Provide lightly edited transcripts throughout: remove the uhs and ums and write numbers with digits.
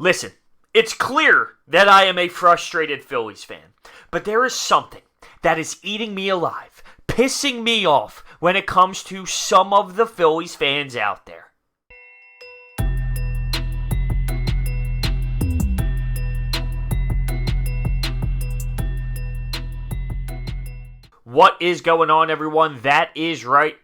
Listen, it's clear that I am a frustrated Phillies fan, but there is something that is eating me alive, pissing me off when it comes to some of the Phillies fans out there. What is going on, everyone? That is right.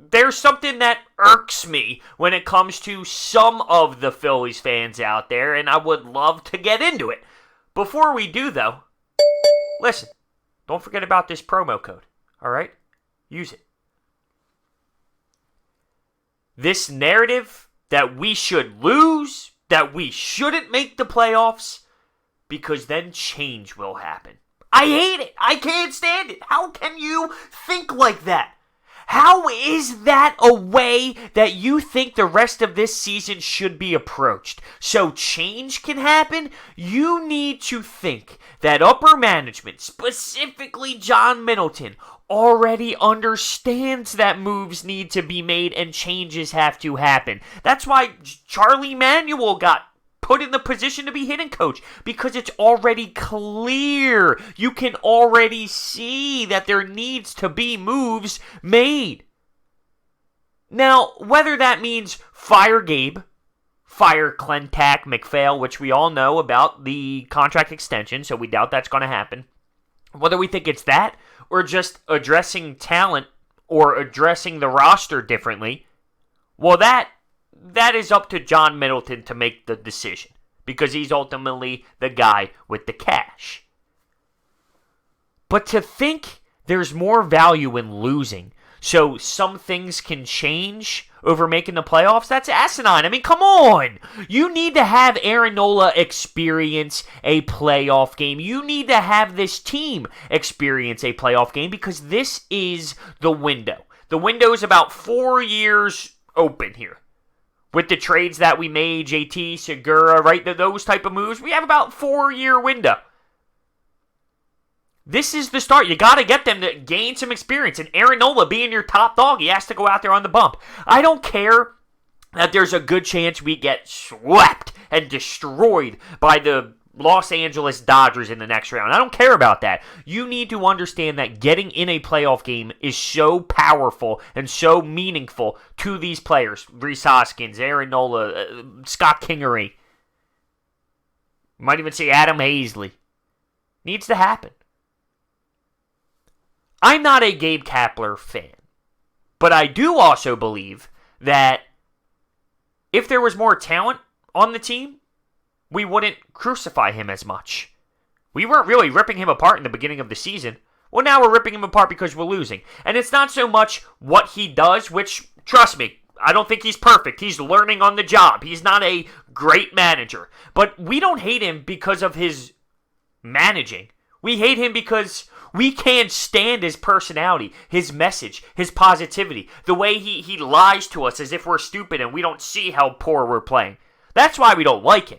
There's something that irks me when it comes to some of the Phillies fans out there, and I would love to get into it. Before we do, though, listen, don't forget about this promo code, all right? Use it. This narrative that we should lose, that we shouldn't make the playoffs, because then change will happen. I hate it. I can't stand it. How can you think like that? How is that a way that you think the rest of this season should be approached? So change can happen? You need to think that upper management, specifically John Middleton, already understands that moves need to be made and changes have to happen. That's why Charlie Manuel got put in the position to be hitting coach, because it's already clear. You can already see that there needs to be moves made. Now, whether that means fire Gabe, fire Clentak, McPhail, which we all know about the contract extension, so we doubt that's going to happen. Whether we think it's that, or just addressing talent, or addressing the roster differently, well, that is up to John Middleton to make the decision, because he's ultimately the guy with the cash. But to think there's more value in losing so some things can change over making the playoffs, that's asinine. I mean, come on. You need to have Aaron Nola experience a playoff game. You need to have this team experience a playoff game, because this is the window. The window is about 4 years open here. With the trades that we made, JT, Segura, right, those type of moves, we have about 4-year window. This is the start. You got to get them to gain some experience. And Aaron Nola being your top dog, he has to go out there on the bump. I don't care that there's a good chance we get swept and destroyed by the Los Angeles Dodgers in the next round. I don't care about that. You need to understand that getting in a playoff game is so powerful and so meaningful to these players. Rhys Hoskins, Aaron Nola, Scott Kingery. Might even say Adam Hazley. Needs to happen. I'm not a Gabe Kapler fan, but I do also believe that if there was more talent on the team, we wouldn't crucify him as much. We weren't really ripping him apart in the beginning of the season. Well, now we're ripping him apart because we're losing. And it's not so much what he does, which, trust me, I don't think he's perfect. He's learning on the job. He's not a great manager. But we don't hate him because of his managing. We hate him because we can't stand his personality, his message, his positivity, the way he lies to us as if we're stupid and we don't see how poor we're playing. That's why we don't like him.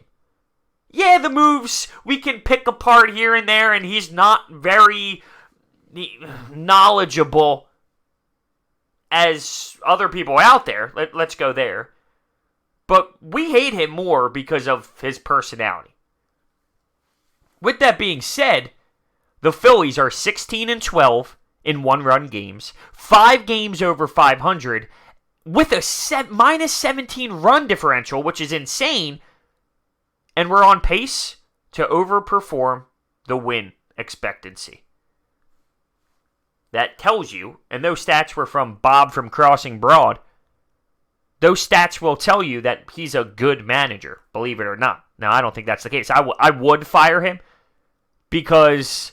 Yeah, the moves we can pick apart here and there, and he's not very knowledgeable as other people out there. Let's go there. But we hate him more because of his personality. With that being said, the Phillies are 16-12 in one-run games, 5 games over 500, with a minus 17 run differential, which is insane. And we're on pace to overperform the win expectancy. That tells you, and those stats were from Bob from Crossing Broad, those stats will tell you that he's a good manager, believe it or not. Now, I don't think that's the case. I would fire him because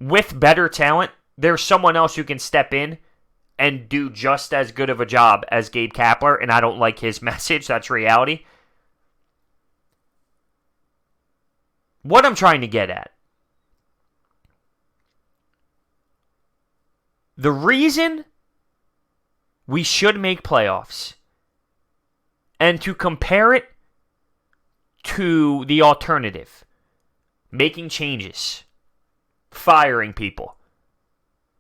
with better talent, there's someone else who can step in and do just as good of a job as Gabe Kapler, and I don't like his message. That's reality. What I'm trying to get at, the reason we should make playoffs, and to compare it to the alternative, making changes, firing people,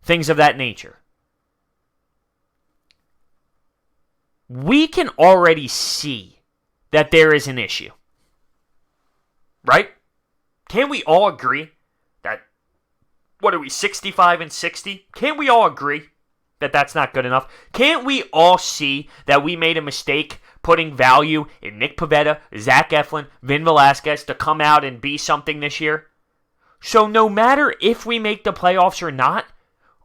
things of that nature, we can already see that there is an issue. right? Can we all agree that, what are we, 65 and 60? Can't we all agree that that's not good enough? Can't we all see that we made a mistake putting value in Nick Pivetta, Zach Eflin, Vin Velasquez to come out and be something this year? So no matter if we make the playoffs or not,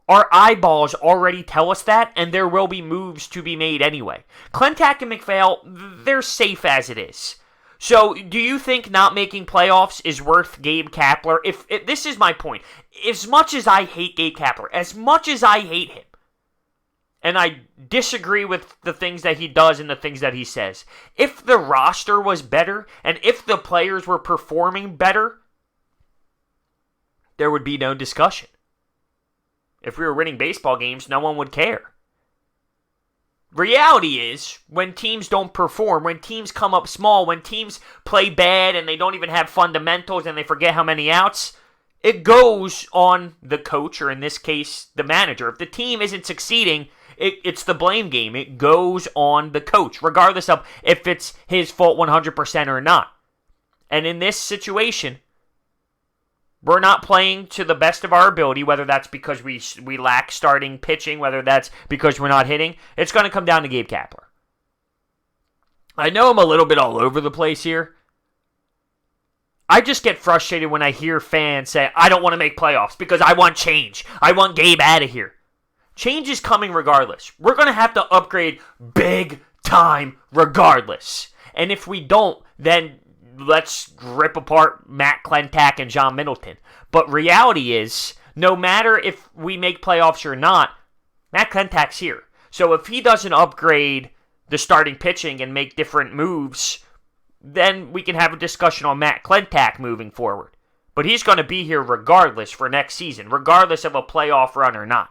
our eyeballs already tell us that, and there will be moves to be made anyway. Clentak and McPhail, they're safe as it is. So, do you think not making playoffs is worth Gabe Kapler? If this is my point. As much as I hate Gabe Kapler, as much as I hate him, and I disagree with the things that he does and the things that he says, if the roster was better, and if the players were performing better, there would be no discussion. If we were winning baseball games, no one would care. Reality is, when teams don't perform, when teams come up small, when teams play bad and they don't even have fundamentals and they forget how many outs, it goes on the coach, or in this case, the manager. If the team isn't succeeding, it's the blame game. It goes on the coach, regardless of if it's his fault 100% or not. And in this situation, we're not playing to the best of our ability, whether that's because we lack starting pitching, whether that's because we're not hitting. It's going to come down to Gabe Kapler. I know I'm a little bit all over the place here. I just get frustrated when I hear fans say, I don't want to make playoffs because I want change. I want Gabe out of here. Change is coming regardless. We're going to have to upgrade big time regardless. And if we don't, then let's rip apart Matt Clentak and John Middleton. But reality is, no matter if we make playoffs or not, Matt Clentak's here. So if he doesn't upgrade the starting pitching and make different moves, then we can have a discussion on Matt Clentak moving forward. But he's going to be here regardless for next season, regardless of a playoff run or not.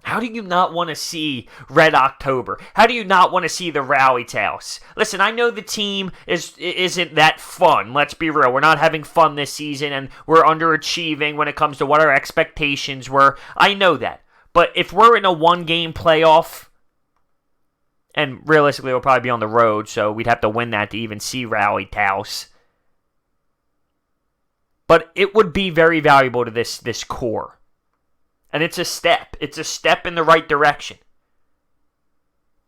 How do you not want to see Red October? How do you not want to see the rally tales? Listen, I know the team isn't that fun. Let's be real. We're not having fun this season, and we're underachieving when it comes to what our expectations were. I know that. But if we're in a one-game playoff, and realistically we'll probably be on the road, so we'd have to win that to even see rally tales. But it would be very valuable to this core. And it's a step. It's a step in the right direction.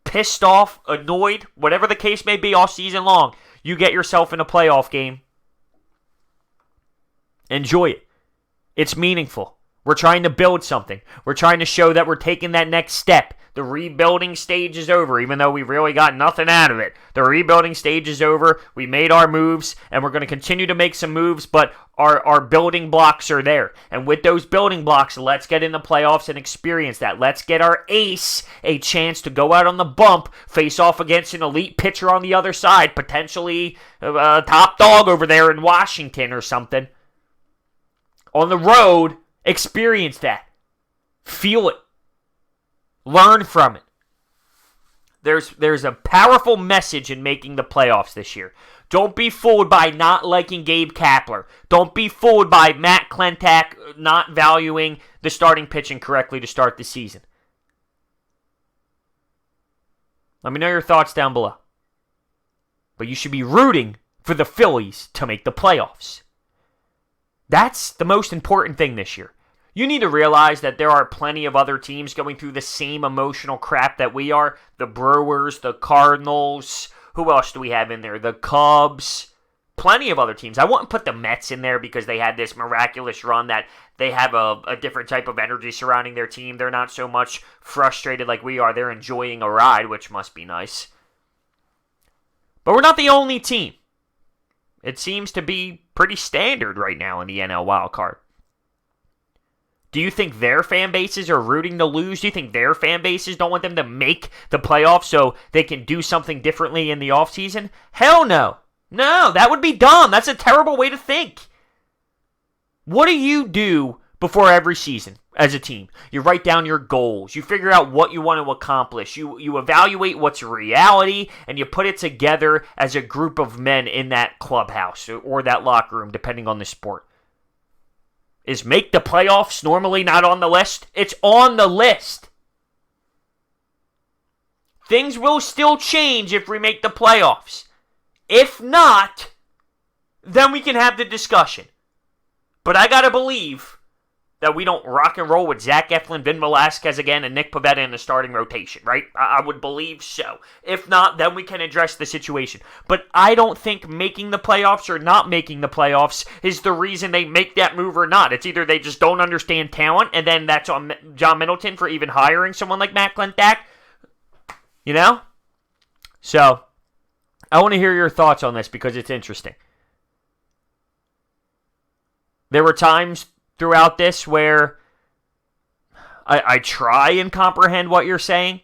Pissed off, annoyed, whatever the case may be all season long, you get yourself in a playoff game. Enjoy it. It's meaningful. We're trying to build something. We're trying to show that we're taking that next step. The rebuilding stage is over, even though we really got nothing out of it. The rebuilding stage is over. We made our moves, and we're going to continue to make some moves, but our building blocks are there. And with those building blocks, let's get in the playoffs and experience that. Let's get our ace a chance to go out on the bump, face off against an elite pitcher on the other side, potentially a top dog over there in Washington or something. On the road, experience that. Feel it. Learn from it. There's a powerful message in making the playoffs this year. Don't be fooled by not liking Gabe Kapler. Don't be fooled by Matt Clentak not valuing the starting pitching correctly to start the season. Let me know your thoughts down below. But you should be rooting for the Phillies to make the playoffs. That's the most important thing this year. You need to realize that there are plenty of other teams going through the same emotional crap that we are. The Brewers, the Cardinals. Who else do we have in there? The Cubs. Plenty of other teams. I wouldn't put the Mets in there because they had this miraculous run that they have a different type of energy surrounding their team. They're not so much frustrated like we are. They're enjoying a ride, which must be nice. But we're not the only team. It seems to be pretty standard right now in the NL wildcard. Do you think their fan bases are rooting to lose? Do you think their fan bases don't want them to make the playoffs so they can do something differently in the offseason? Hell no. No, that would be dumb. That's a terrible way to think. What do you do before every season as a team? You write down your goals. You figure out what you want to accomplish. You evaluate what's reality, and you put it together as a group of men in that clubhouse or that locker room, depending on the sport. Is make the playoffs normally not on the list? It's on the list. Things will still change if we make the playoffs. If not, then we can have the discussion. But I gotta believe that we don't rock and roll with Zach Eflin, Vin Velasquez again, and Nick Pivetta in the starting rotation, right? I would believe so. If not, then we can address the situation. But I don't think making the playoffs or not making the playoffs is the reason they make that move or not. It's either they just don't understand talent, and then that's on John Middleton for even hiring someone like Matt Klentak. You know? So, I want to hear your thoughts on this because it's interesting. There were times throughout this where I try and comprehend what you're saying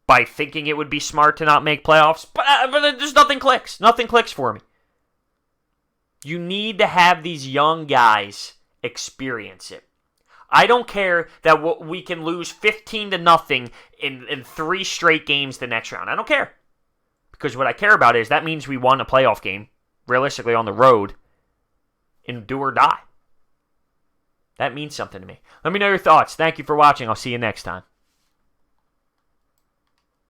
by thinking it would be smart to not make playoffs, but just nothing clicks. Nothing clicks for me. You need to have these young guys experience it. I don't care that we can lose 15-0 in 3 straight games the next round. I don't care. Because what I care about is that means we won a playoff game, realistically on the road, in do or die. That means something to me. Let me know your thoughts. Thank you for watching. I'll see you next time.